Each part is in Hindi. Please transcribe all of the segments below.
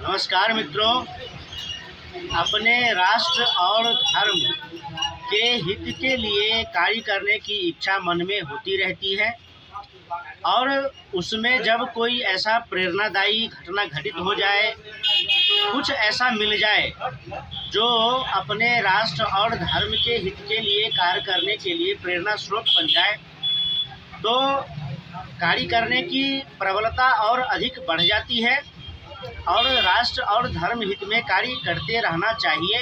नमस्कार मित्रों, अपने राष्ट्र और धर्म के हित के लिए कार्य करने की इच्छा मन में होती रहती है और उसमें जब कोई ऐसा प्रेरणादायी घटना घटित हो जाए, कुछ ऐसा मिल जाए जो अपने राष्ट्र और धर्म के हित के लिए कार्य करने के लिए प्रेरणा स्रोत बन जाए, तो कार्य करने की प्रबलता और अधिक बढ़ जाती है और राष्ट्र और धर्म हित में कार्य करते रहना चाहिए।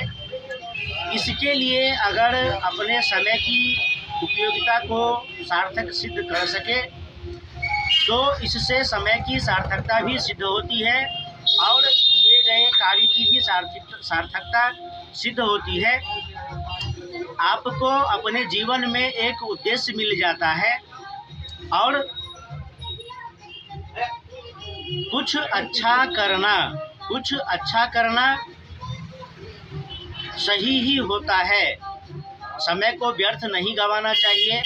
इसके लिए अगर अपने समय की उपयोगिता को सार्थक सिद्ध कर सके तो इससे समय की सार्थकता भी सिद्ध होती है और किए गए कार्य की भी सार्थकता सिद्ध होती है। आपको अपने जीवन में एक उद्देश्य मिल जाता है और कुछ अच्छा करना सही ही होता है। समय को व्यर्थ नहीं गंवाना चाहिए।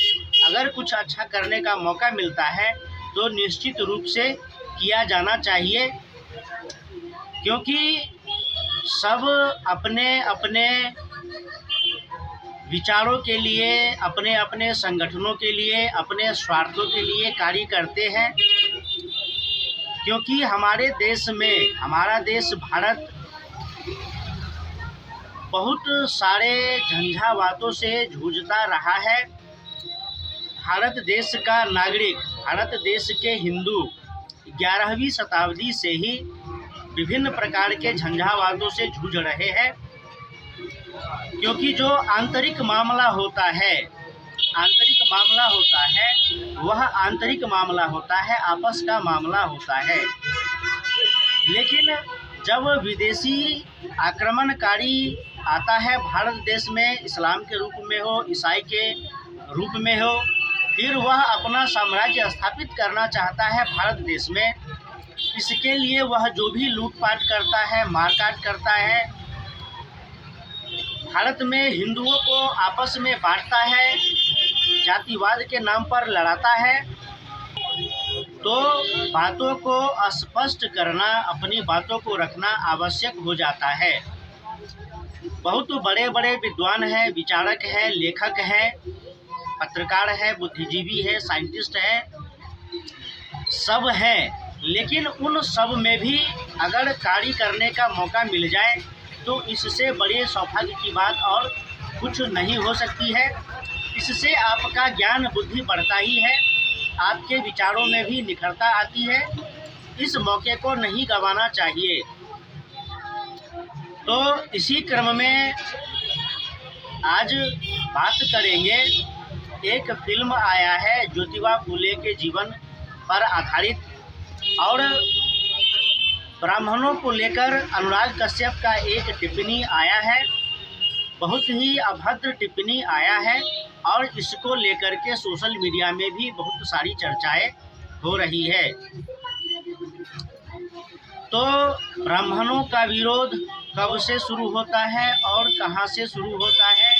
अगर कुछ अच्छा करने का मौका मिलता है तो निश्चित रूप से किया जाना चाहिए, क्योंकि सब अपने अपने विचारों के लिए, अपने अपने संगठनों के लिए, अपने स्वार्थों के लिए कार्य करते हैं। क्योंकि हमारे देश में, हमारा देश भारत बहुत सारे झंझावातों से जूझता रहा है। भारत देश का नागरिक, भारत देश के हिंदू 11वीं शताब्दी से ही विभिन्न प्रकार के झंझावातों से जूझ रहे हैं। क्योंकि जो आंतरिक मामला होता है वह आंतरिक मामला होता है, आपस का मामला होता है। लेकिन जब विदेशी आक्रमणकारी आता है भारत देश में, इस्लाम के रूप में हो, ईसाई के रूप में हो, फिर वह अपना साम्राज्य स्थापित करना चाहता है भारत देश में। इसके लिए वह जो भी लूटपाट करता है, मारकाट करता है, भारत में हिंदुओं को आपस में बांटता है, जातिवाद के नाम पर लड़ाता है, तो बातों को स्पष्ट करना, अपनी बातों को रखना आवश्यक हो जाता है। बहुत बड़े बड़े विद्वान हैं, विचारक हैं, लेखक हैं, पत्रकार हैं, बुद्धिजीवी हैं, साइंटिस्ट हैं, सब हैं। लेकिन उन सब में भी अगर कार्य करने का मौका मिल जाए तो इससे बड़े सौभाग्य की बात और कुछ नहीं हो सकती है। इससे आपका ज्ञान बुद्धि बढ़ता ही है, आपके विचारों में भी निखरता आती है। इस मौके को नहीं गंवाना चाहिए। तो इसी क्रम में आज बात करेंगे, एक फिल्म आया है ज्योतिबा फुले के जीवन पर आधारित, और ब्राह्मणों को लेकर अनुराग कश्यप का एक टिप्पणी आया है, बहुत ही अभद्र टिप्पणी आया है और इसको लेकर के सोशल मीडिया में भी बहुत सारी चर्चाएं हो रही है। तो ब्राह्मणों का विरोध कब से शुरू होता है और कहां से शुरू होता है,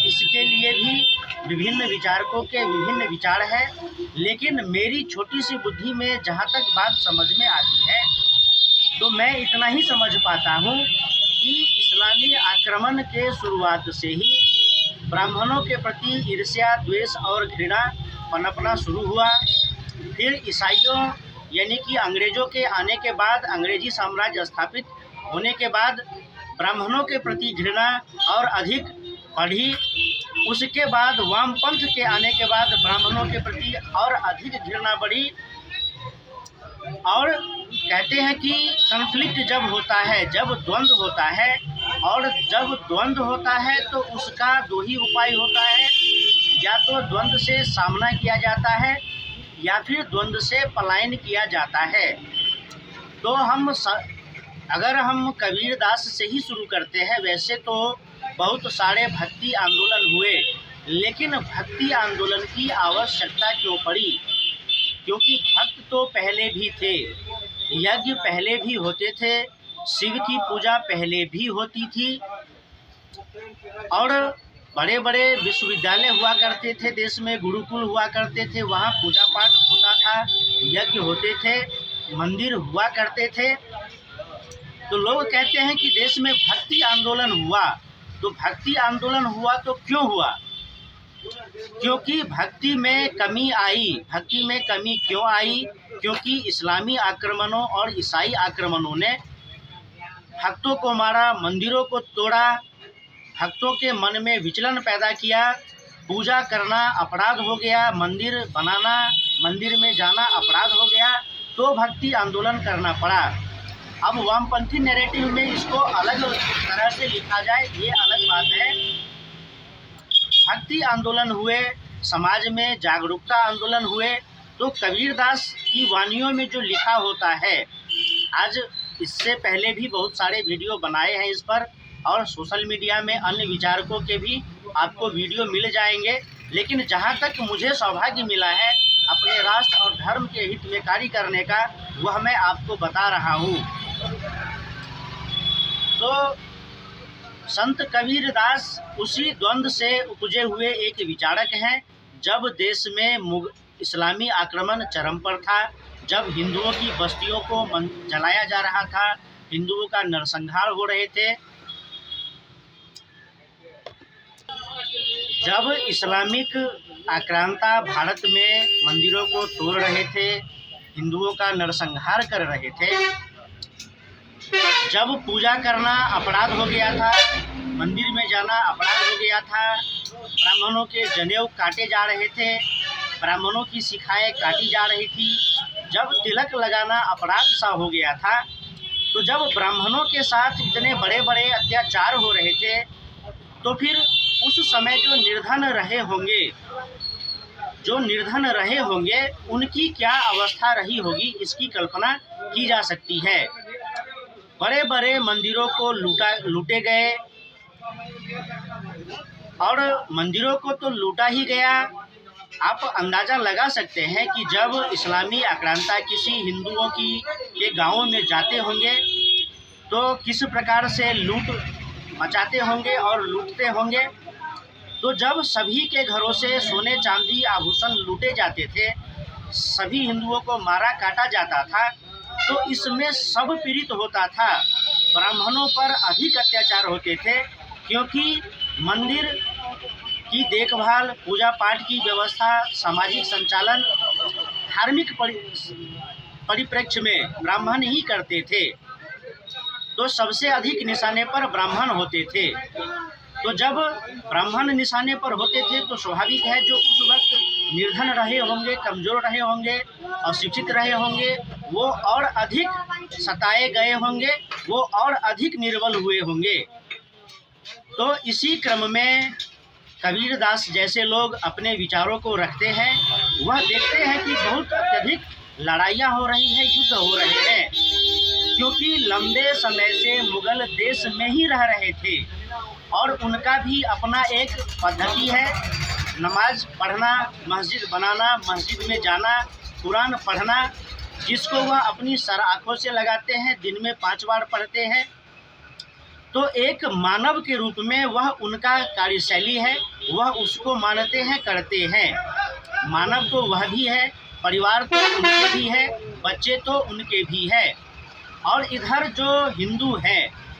इसके लिए भी विभिन्न विचारकों के विभिन्न विचार हैं। लेकिन मेरी छोटी सी बुद्धि में जहां तक बात समझ में आती है तो मैं इतना ही समझ पाता हूं कि इस्लामी आक्रमण के शुरुआत से ही ब्राह्मणों के प्रति ईर्ष्या, द्वेष और घृणा पनपना शुरू हुआ। फिर ईसाइयों यानी कि अंग्रेज़ों के आने के बाद, अंग्रेजी साम्राज्य स्थापित होने के बाद ब्राह्मणों के प्रति घृणा और अधिक बढ़ी। उसके बाद वामपंथ के आने के बाद ब्राह्मणों के प्रति और अधिक घृणा बढ़ी। और कहते हैं कि कन्फ्लिक्ट जब होता है, जब द्वंद्व होता है, और जब द्वंद्व होता है तो उसका दो ही उपाय होता है, या तो द्वंद्व से सामना किया जाता है या फिर द्वंद्व से पलायन किया जाता है। तो अगर हम कबीरदास से ही शुरू करते हैं, वैसे तो बहुत सारे भक्ति आंदोलन हुए, लेकिन भक्ति आंदोलन की आवश्यकता क्यों पड़ी? क्योंकि भक्त तो पहले भी थे, यज्ञ पहले भी होते थे, शिव की पूजा पहले भी होती थी, और बड़े बड़े विश्वविद्यालय हुआ करते थे, देश में गुरुकुल हुआ करते थे, वहाँ पूजा पाठ होता था, यज्ञ होते थे, मंदिर हुआ करते थे। तो लोग कहते हैं कि देश में भक्ति आंदोलन हुआ, तो भक्ति आंदोलन हुआ तो क्यों हुआ? क्योंकि भक्ति में कमी आई। भक्ति में कमी क्यों आई? क्योंकि इस्लामी आक्रमणों और ईसाई आक्रमणों ने भक्तों को मारा, मंदिरों को तोड़ा, भक्तों के मन में विचलन पैदा किया, पूजा करना अपराध हो गया, मंदिर बनाना, मंदिर में जाना अपराध हो गया, तो भक्ति आंदोलन करना पड़ा। अब वामपंथी नैरेटिव में इसको अलग तरह से लिखा जाए, ये अलग बात है। भक्ति आंदोलन हुए, समाज में जागरूकता आंदोलन हुए, तो कबीरदास की वानियों में जो लिखा होता है, आज इससे पहले भी बहुत सारे वीडियो बनाए हैं इस पर, और सोशल मीडिया में अन्य विचारकों के भी आपको वीडियो मिल जाएंगे, लेकिन जहाँ तक मुझे सौभाग्य मिला है अपने राष्ट्र और धर्म के हित में कार्य करने का, वह मैं आपको बता रहा हूँ। तो संत कबीरदास उसी द्वंद्व से उपजे हुए एक विचारक हैं। जब देश में इस्लामी आक्रमण चरम पर था, जब हिंदुओं की बस्तियों को जलाया जा रहा था, हिंदुओं का नरसंहार हो रहे थे, जब इस्लामिक आक्रांता भारत में मंदिरों को तोड़ रहे थे, हिंदुओं का नरसंहार कर रहे थे, जब पूजा करना अपराध हो गया था, मंदिर में जाना अपराध हो गया था, ब्राह्मणों के जनेऊ काटे जा रहे थे, ब्राह्मणों की शिखाएं काटी जा रही थी, जब तिलक लगाना अपराध सा हो गया था, तो जब ब्राह्मणों के साथ इतने बड़े बड़े अत्याचार हो रहे थे, तो फिर उस समय जो निर्धन रहे होंगे उनकी क्या अवस्था रही होगी, इसकी कल्पना की जा सकती है। बड़े बड़े मंदिरों को लूटे गए, और मंदिरों को तो लूटा ही गया। आप अंदाज़ा लगा सकते हैं कि जब इस्लामी आक्रांता किसी हिंदुओं के गांवों में जाते होंगे तो किस प्रकार से लूट मचाते होंगे और लूटते होंगे। तो जब सभी के घरों से सोने चांदी आभूषण लूटे जाते थे, सभी हिंदुओं को मारा काटा जाता था, तो इसमें सब पीड़ित होता था। ब्राह्मणों पर अधिक अत्याचार होते थे, क्योंकि मंदिर की देखभाल, पूजा पाठ की व्यवस्था, सामाजिक संचालन, धार्मिक परिप्रेक्ष्य में ब्राह्मण ही करते थे। तो सबसे अधिक निशाने पर ब्राह्मण होते थे। तो जब ब्राह्मण निशाने पर होते थे तो स्वाभाविक है जो उस वक्त निर्धन रहे होंगे, कमज़ोर रहे होंगे, अशिक्षित रहे होंगे, वो और अधिक सताए गए होंगे, वो और अधिक निर्बल हुए होंगे। तो इसी क्रम में कबीरदास जैसे लोग अपने विचारों को रखते हैं, वह देखते हैं कि बहुत अत्यधिक लड़ाइयाँ हो रही हैं, युद्ध हो रहे हैं, क्योंकि लंबे समय से मुगल देश में ही रह रहे थे और उनका भी अपना एक पद्धति है, नमाज पढ़ना, मस्जिद बनाना, मस्जिद में जाना, कुरान पढ़ना, जिसको वह अपनी सर आँखों से लगाते हैं, दिन में 5 बार पढ़ते हैं। तो एक मानव के रूप में वह उनका कार्यशैली है, वह उसको मानते हैं, करते हैं। मानव तो वह भी है, परिवार तो उनके भी है, बच्चे तो उनके भी है। और इधर जो हिंदू है,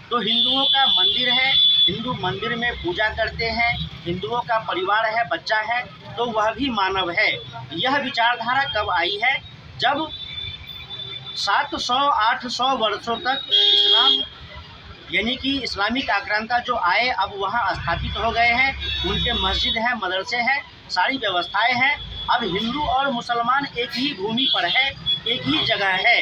तो हिंदुओं का मंदिर है, हिंदू मंदिर में पूजा करते हैं, हिंदुओं का परिवार है, बच्चा है, तो वह भी मानव है। यह विचारधारा कब आई है? जब 700-800 वर्षों तक इस्लाम यानी कि इस्लामिक आक्रांता जो आए, अब वहाँ स्थापित हो गए हैं, उनके मस्जिद हैं, मदरसे हैं, सारी व्यवस्थाएं हैं। अब हिंदू और मुसलमान एक ही भूमि पर है, एक ही जगह है।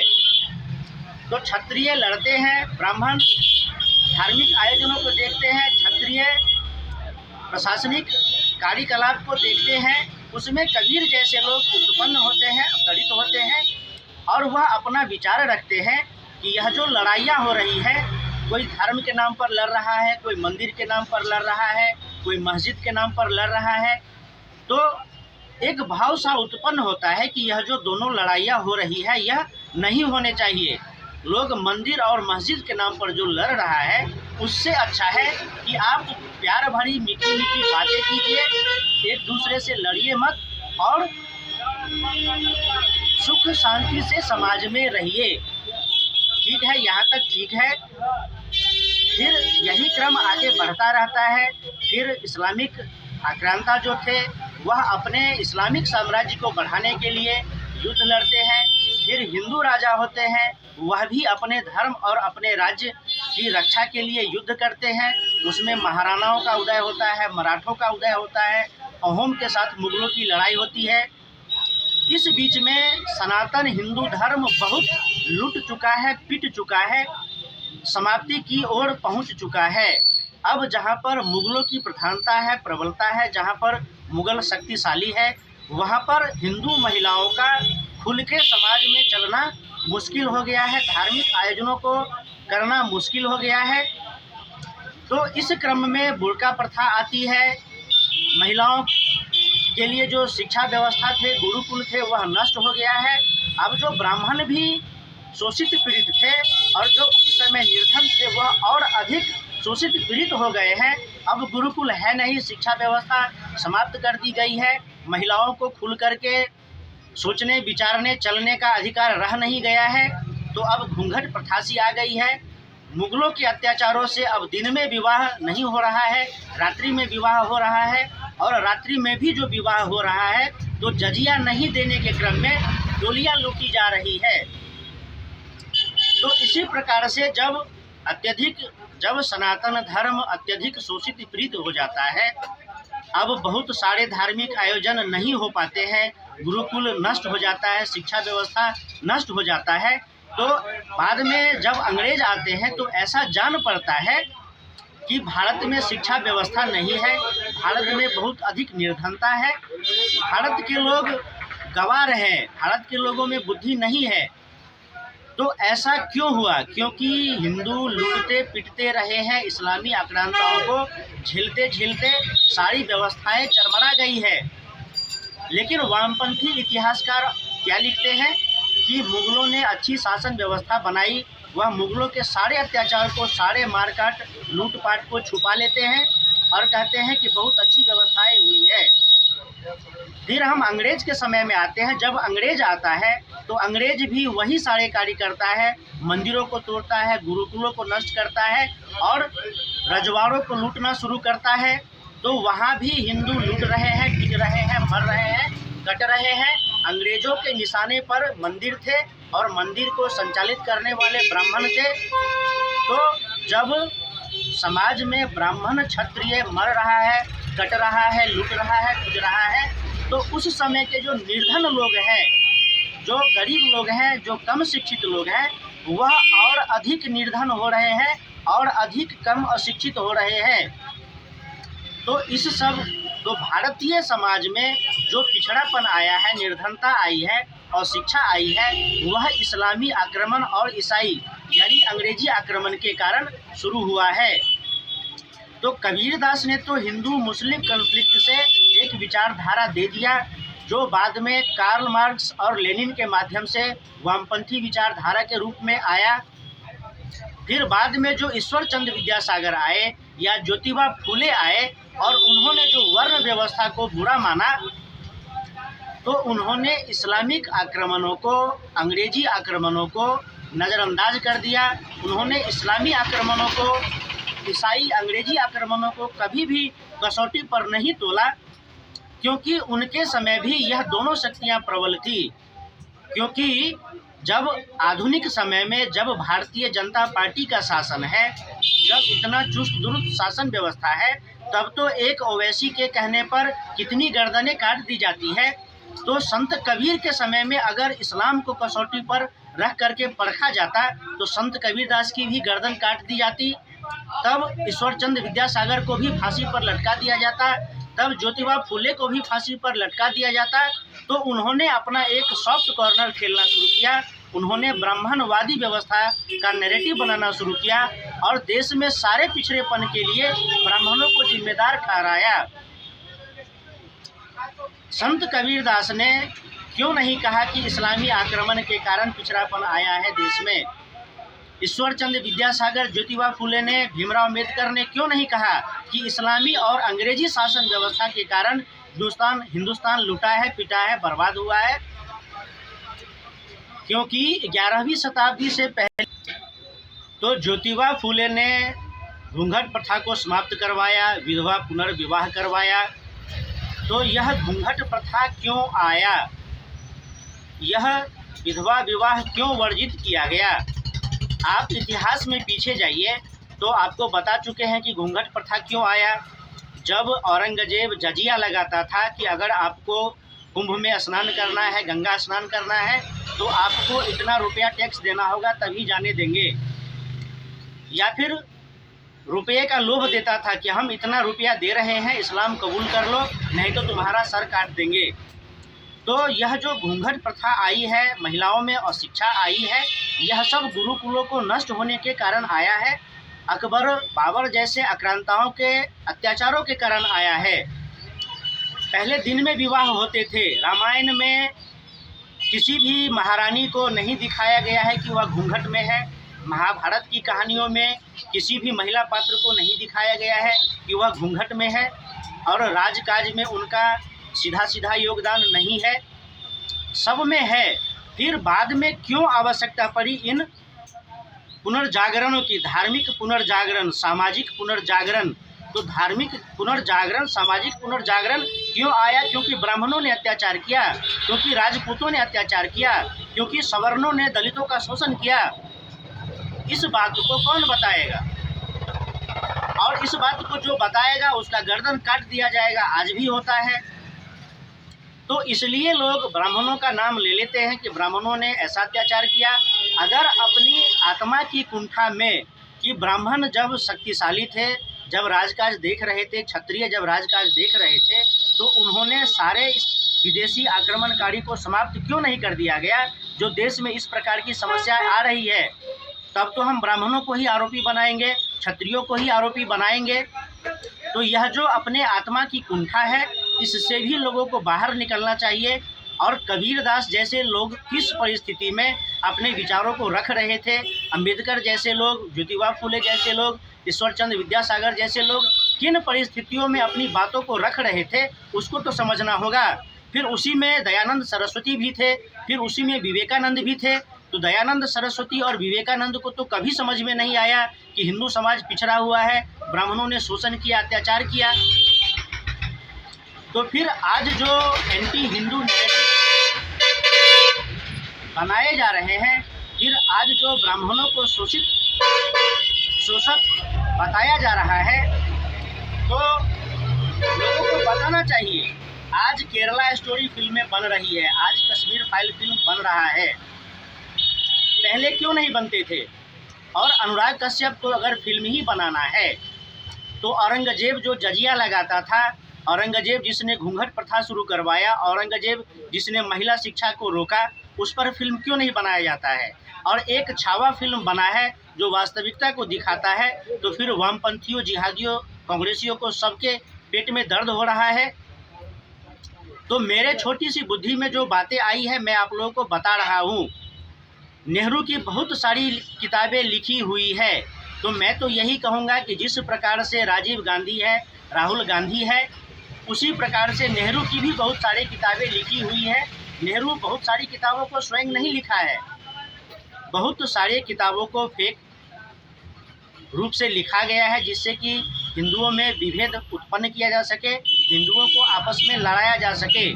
तो क्षत्रिय लड़ते हैं, ब्राह्मण धार्मिक आयोजनों को देखते हैं, क्षत्रिय प्रशासनिक कार्यकलाप को देखते हैं, उसमें कबीर जैसे लोग उत्पन्न होते हैं, प्रेरित होते हैं, और वह अपना विचार रखते हैं कि यह जो लड़ाइयाँ हो रही है, कोई धर्म के नाम पर लड़ रहा है, कोई मंदिर के नाम पर लड़ रहा है, कोई मस्जिद के नाम पर लड़ रहा है, तो एक भाव सा उत्पन्न होता है कि यह जो दोनों लड़ाइयाँ हो रही है, यह नहीं होने चाहिए। लोग मंदिर और मस्जिद के नाम पर जो लड़ रहा है, उससे अच्छा है कि आप प्यार भरी मीठी मीठी बातें कीजिए, एक दूसरे से लड़िए मत, और सुख शांति से समाज में रहिए। ठीक है, यहाँ तक ठीक है। फिर यही क्रम आगे बढ़ता रहता है। फिर इस्लामिक आक्रांता जो थे वह अपने इस्लामिक साम्राज्य को बढ़ाने के लिए युद्ध लड़ते हैं। फिर हिंदू राजा होते हैं, वह भी अपने धर्म और अपने राज्य की रक्षा के लिए युद्ध करते हैं। उसमें महाराणाओं का उदय होता है, मराठों का उदय होता है, अहोम के साथ मुगलों की लड़ाई होती है। इस बीच में सनातन हिंदू धर्म बहुत लुट चुका है, पिट चुका है, समाप्ति की ओर पहुंच चुका है। अब जहां पर मुगलों की प्रधानता है, प्रबलता है, जहां पर मुगल शक्तिशाली है, वहां पर हिंदू महिलाओं का खुल के समाज में चलना मुश्किल हो गया है, धार्मिक आयोजनों को करना मुश्किल हो गया है। तो इस क्रम में बुर्का प्रथा आती है। महिलाओं के लिए जो शिक्षा व्यवस्था थे, गुरुकुल थे, वह नष्ट हो गया है। अब जो ब्राह्मण भी शोषित पीड़ित थे और जो उस समय निर्धन थे, वह और अधिक शोषित पीड़ित हो गए हैं। अब गुरुकुल है नहीं, शिक्षा व्यवस्था समाप्त कर दी गई है। महिलाओं को खुल करके सोचने, विचारने, चलने का अधिकार रह नहीं गया है। तो अब घूंघट प्रथा सी आ गई है। मुगलों के अत्याचारों से अब दिन में विवाह नहीं हो रहा है, रात्रि में विवाह हो रहा है। और रात्रि में भी जो विवाह हो रहा है तो जजिया नहीं देने के क्रम में डोलियां लूटी जा रही है। तो इसी प्रकार से जब सनातन धर्म अत्यधिक शोषित पीड़ित हो जाता है, अब बहुत सारे धार्मिक आयोजन नहीं हो पाते हैं, गुरुकुल नष्ट हो जाता है, शिक्षा व्यवस्था नष्ट हो जाता है। तो बाद में जब अंग्रेज आते हैं तो ऐसा जान पड़ता है कि भारत में शिक्षा व्यवस्था नहीं है, भारत में बहुत अधिक निर्धनता है, भारत के लोग गंवार हैं, भारत के लोगों में बुद्धि नहीं है। तो ऐसा क्यों हुआ? क्योंकि हिंदू लूटते पिटते रहे हैं, इस्लामी आक्रांताओं को झेलते झेलते सारी व्यवस्थाएं चरमरा गई है। लेकिन वामपंथी इतिहासकार क्या लिखते हैं कि मुगलों ने अच्छी शासन व्यवस्था बनाई। वह मुगलों के सारे अत्याचार को, सारे मारकाट लूटपाट को छुपा लेते हैं और कहते हैं कि बहुत अच्छी व्यवस्थाएं हुई है। फिर हम अंग्रेज के समय में आते हैं। जब अंग्रेज आता है तो अंग्रेज भी वही सारे कार्य करता है, मंदिरों को तोड़ता है, गुरुकुलों को नष्ट करता है और रजवाड़ों को लूटना शुरू करता है। तो वहाँ भी हिंदू लूट रहे हैं, पिट रहे हैं, मर रहे हैं, कट रहे हैं। अंग्रेजों के निशाने पर मंदिर थे और मंदिर को संचालित करने वाले ब्राह्मण थे। तो जब समाज में ब्राह्मण क्षत्रिय मर रहा है, कट रहा है, लूट रहा है, पिट रहा है, तो उस समय के जो निर्धन लोग हैं, जो गरीब लोग हैं, जो कम शिक्षित लोग हैं, वह और अधिक निर्धन हो रहे हैं और अधिक कम अशिक्षित हो रहे हैं। तो इस सब तो भारतीय समाज में जो पिछड़ापन आया है, निर्धनता आई है और शिक्षा आई है, वह इस्लामी आक्रमण और ईसाई यानी अंग्रेजी आक्रमण के कारण शुरू हुआ है। तो कबीरदास ने तो हिंदू मुस्लिम कॉन्फ्लिक्ट से एक विचारधारा दे दिया, जो बाद में कार्ल मार्क्स और लेनिन के माध्यम से वामपंथी विचारधारा के रूप में आया। फिर बाद में जो ईश्वर चंद्र विद्यासागर आए या ज्योतिबा फूले आए और उन्होंने जो वर्ण व्यवस्था को बुरा माना, तो उन्होंने इस्लामिक आक्रमणों को, अंग्रेजी आक्रमणों को नज़रअंदाज कर दिया। उन्होंने इस्लामी आक्रमणों को, ईसाई अंग्रेजी आक्रमणों को कभी भी कसौटी पर नहीं तोला, क्योंकि उनके समय भी यह दोनों शक्तियां प्रबल थी। क्योंकि जब आधुनिक समय में जब भारतीय जनता पार्टी का शासन है, जब इतना चुस्त दुरुस्त शासन व्यवस्था है, तब तो एक ओवैसी के कहने पर कितनी गर्दनें काट दी जाती है। तो संत कबीर के समय में अगर इस्लाम को कसौटी पर रख करके परखा जाता तो संत कबीरदास की भी गर्दन काट दी जाती, तब ईश्वर चंद्र विद्यासागर को भी फांसी पर लटका दिया जाता, तब ज्योतिबा फूले को भी फांसी पर लटका दिया जाता। तो उन्होंने अपना एक सॉफ्ट कॉर्नर खेलना शुरू किया, उन्होंने ब्राह्मणवादी व्यवस्था का नैरेटिव बनाना शुरू किया और देश में सारे पिछड़ेपन के लिए ब्राह्मणों को जिम्मेदार ठहराया। संत कबीरदास ने क्यों नहीं कहा कि इस्लामी आक्रमण के कारण पिछड़ापन आया है देश में? ईश्वर चंद्र विद्यासागर, ज्योतिबा फूले ने, भीमराव अम्बेडकर ने क्यों नहीं कहा कि इस्लामी और अंग्रेजी शासन व्यवस्था के कारण हिंदुस्तान लूटा है, पिटा है, बर्बाद हुआ है? क्योंकि 11वीं शताब्दी से पहले तो ज्योतिबा फूले ने घूंघट प्रथा को समाप्त करवाया, विधवा पुनर्विवाह करवाया। तो यह घूंघट प्रथा क्यों आया, यह विधवा विवाह क्यों वर्जित किया गया? आप इतिहास में पीछे जाइए तो आपको बता चुके हैं कि घूंघट प्रथा क्यों आया। जब औरंगजेब जजिया लगाता था कि अगर आपको कुंभ में स्नान करना है, गंगा स्नान करना है, तो आपको इतना रुपया टैक्स देना होगा तभी जाने देंगे, या फिर रुपये का लोभ देता था कि हम इतना रुपया दे रहे हैं, इस्लाम कबूल कर लो नहीं तो तुम्हारा सर काट देंगे। तो यह जो घूंघट प्रथा आई है, महिलाओं में अशिक्षा आई है, यह सब गुरुकुलों को नष्ट होने के कारण आया है। अकबर बाबर जैसे आक्रांताओं के अत्याचारों के कारण आया है। पहले दिन में विवाह होते थे। रामायण में किसी भी महारानी को नहीं दिखाया गया है कि वह घूंघट में है। महाभारत की कहानियों में किसी भी महिला पात्र को नहीं दिखाया गया है कि वह घूंघट में है, और राजकाज में उनका सीधा सीधा योगदान नहीं है, सब में है। फिर बाद में क्यों आवश्यकता पड़ी इन पुनर्जागरणों की? धार्मिक पुनर्जागरण, सामाजिक पुनर्जागरण। तो धार्मिक पुनर्जागरण, सामाजिक पुनर्जागरण क्यों आया? क्योंकि ब्राह्मणों ने अत्याचार किया, क्योंकि राजपूतों ने अत्याचार किया, क्योंकि सवर्णों ने दलितों का शोषण किया। इस बात को कौन बताएगा? और इस बात को जो बताएगा उसका गर्दन काट दिया जाएगा। आज भी होता है। तो इसलिए लोग ब्राह्मणों का नाम ले लेते हैं कि ब्राह्मणों ने ऐसा अत्याचार किया। अगर अपनी आत्मा की कुंठा में कि ब्राह्मण जब शक्तिशाली थे, जब राजकाज देख रहे थे, क्षत्रिय जब राजकाज देख रहे थे, तो उन्होंने सारे विदेशी आक्रमणकारी को समाप्त क्यों नहीं कर दिया गया? जो देश में इस प्रकार की समस्या आ रही है, तब तो हम ब्राह्मणों को ही आरोपी बनाएंगे, क्षत्रियों को ही आरोपी बनाएंगे। तो यह जो अपने आत्मा की कुंठा है, इससे भी लोगों को बाहर निकलना चाहिए। और कबीरदास जैसे लोग किस परिस्थिति में अपने विचारों को रख रहे थे, अंबेडकर जैसे लोग, ज्योतिबा फूले जैसे लोग, ईश्वरचंद्र विद्यासागर जैसे लोग किन परिस्थितियों में अपनी बातों को रख रहे थे, उसको तो समझना होगा। फिर उसी में दयानंद सरस्वती भी थे, फिर उसी में विवेकानंद भी थे। तो दयानंद सरस्वती और विवेकानंद को तो कभी समझ में नहीं आया कि हिंदू समाज पिछड़ा हुआ है, ब्राह्मणों ने शोषण किया, अत्याचार किया। तो फिर आज जो एंटी हिंदू नैरेटिव बनाए जा रहे हैं, फिर आज जो ब्राह्मणों को शोषक बताया जा रहा है, तो लोगों को बताना चाहिए। आज केरला स्टोरी फिल्में बन रही है, आज कश्मीर फाइल फिल्म बन रहा है, पहले क्यों नहीं बनते थे? और अनुराग कश्यप को अगर फिल्म ही बनाना है तो औरंगजेब जो जजिया लगाता था, औरंगजेब जिसने घूंघट प्रथा शुरू करवाया, औरंगजेब जिसने महिला शिक्षा को रोका, उस पर फिल्म क्यों नहीं बनाया जाता है? और एक छावा फिल्म बना है जो वास्तविकता को दिखाता है, तो फिर वामपंथियों, जिहादियों, कांग्रेसियों को सबके पेट में दर्द हो रहा है। तो मेरे छोटी सी बुद्धि में जो बातें आई है मैं आप लोगों को बता रहा हूँ। नेहरू की बहुत सारी किताबें लिखी हुई है, तो मैं तो यही कहूँगा कि जिस प्रकार से राजीव गांधी है, राहुल गांधी है, उसी प्रकार से नेहरू की भी बहुत सारी किताबें लिखी हुई है। नेहरू बहुत सारी किताबों को स्वयं नहीं लिखा है, बहुत सारी किताबों को फेक रूप से लिखा गया है, जिससे कि हिंदुओं में विभेद उत्पन्न किया जा सके, हिंदुओं को आपस में लड़ाया जा सके।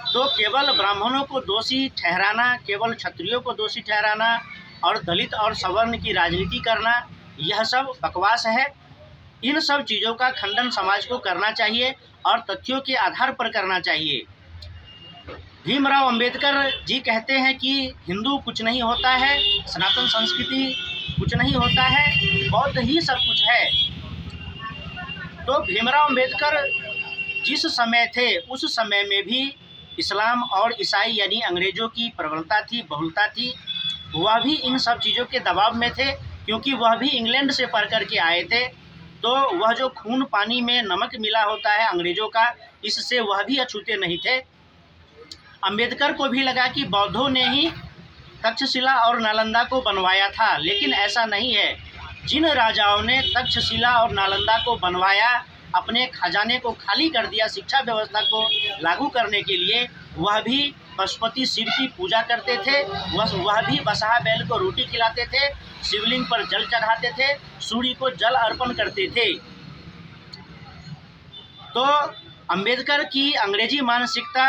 तो केवल ब्राह्मणों को दोषी ठहराना, केवल क्षत्रियों को दोषी ठहराना और दलित और सवर्ण की राजनीति करना, यह सब बकवास है। इन सब चीज़ों का खंडन समाज को करना चाहिए और तथ्यों के आधार पर करना चाहिए। भीमराव अंबेडकर जी कहते हैं कि हिंदू कुछ नहीं होता है, सनातन संस्कृति कुछ नहीं होता है, बौद्ध ही सब कुछ है। तो भीमराव अंबेडकर जिस समय थे उस समय में भी इस्लाम और ईसाई यानी अंग्रेज़ों की प्रबलता थी, बहुलता थी। वह भी इन सब चीज़ों के दबाव में थे, क्योंकि वह भी इंग्लैंड से पढ़ कर के आए थे। तो वह जो खून पानी में नमक मिला होता है अंग्रेज़ों का, इससे वह भी अछूते नहीं थे। अंबेडकर को भी लगा कि बौद्धों ने ही तक्षशिला और नालंदा को बनवाया था, लेकिन ऐसा नहीं है। जिन राजाओं ने तक्षशिला और नालंदा को बनवाया, अपने खजाने को खाली कर दिया शिक्षा व्यवस्था को लागू करने के लिए, वह भी पशुपति शिव की पूजा करते थे, वह भी बसहा बैल को रोटी खिलाते थे, शिवलिंग पर जल चढ़ाते थे, सूर्य को जल अर्पण करते थे। तो अंबेडकर की अंग्रेजी मानसिकता,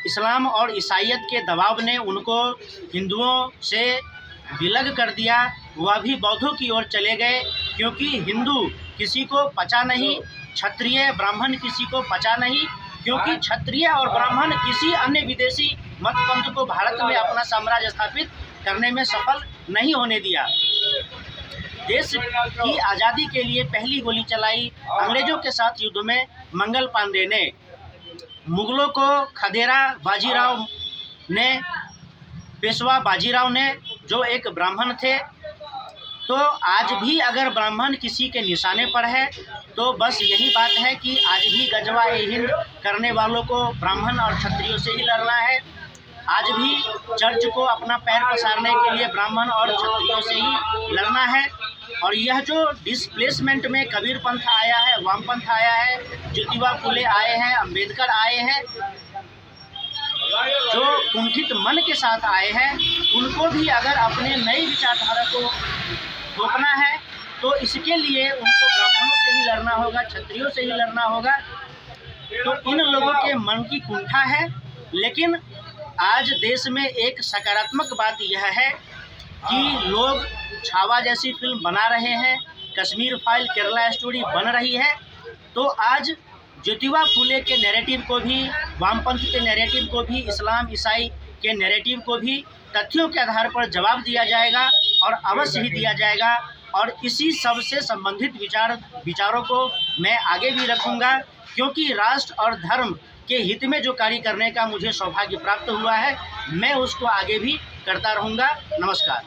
इस्लाम और ईसाइयत के दबाव ने उनको हिंदुओं से विलग कर दिया। वह भी बौद्धों की ओर चले गए, क्योंकि हिंदू किसी को पचा नहीं, क्षत्रिय ब्राह्मण किसी को पचा नहीं, क्योंकि क्षत्रिय और ब्राह्मण किसी अन्य विदेशी मत पंथ को भारत में अपना साम्राज्य स्थापित करने में सफल नहीं होने दिया। देश की आज़ादी के लिए पहली गोली चलाई अंग्रेजों के साथ युद्ध में मंगल पांडे ने। मुगलों को खदेरा बाजीराव ने, पेशवा बाजीराव ने, जो एक ब्राह्मण थे। तो आज भी अगर ब्राह्मण किसी के निशाने पर है तो बस यही बात है कि आज भी गजवा ए हिंद करने वालों को ब्राह्मण और क्षत्रियों से ही लड़ना है। आज भी चर्च को अपना पैर पसारने के लिए ब्राह्मण और क्षत्रियों से ही लड़ना है। और यह जो डिस्प्लेसमेंट में कबीर पंथ आया है, वामपंथ आया है, ज्योतिबा फुले आए हैं, अंबेडकर आए हैं, जो कुंठित मन के साथ आए हैं, उनको भी अगर अपने नई विचारधारा को रोकना है तो इसके लिए उनको ब्राह्मणों से ही लड़ना होगा, क्षत्रियों से ही लड़ना होगा। तो इन लोगों के मन की कुंठा है। लेकिन आज देश में एक सकारात्मक बात यह है कि लोग छावा जैसी फिल्म बना रहे हैं, कश्मीर फाइल, केरला स्टोरी बन रही है। तो आज ज्योतिबा फुले के नैरेटिव को भी, वामपंथ के नैरेटिव को भी, इस्लाम ईसाई के नैरेटिव को भी तथ्यों के आधार पर जवाब दिया जाएगा, और अवश्य ही दिया जाएगा। और इसी सब से संबंधित विचारों को मैं आगे भी रखूँगा, क्योंकि राष्ट्र और धर्म के हित में जो कार्य करने का मुझे सौभाग्य प्राप्त हुआ है, मैं उसको आगे भी करता रहूँगा। नमस्कार।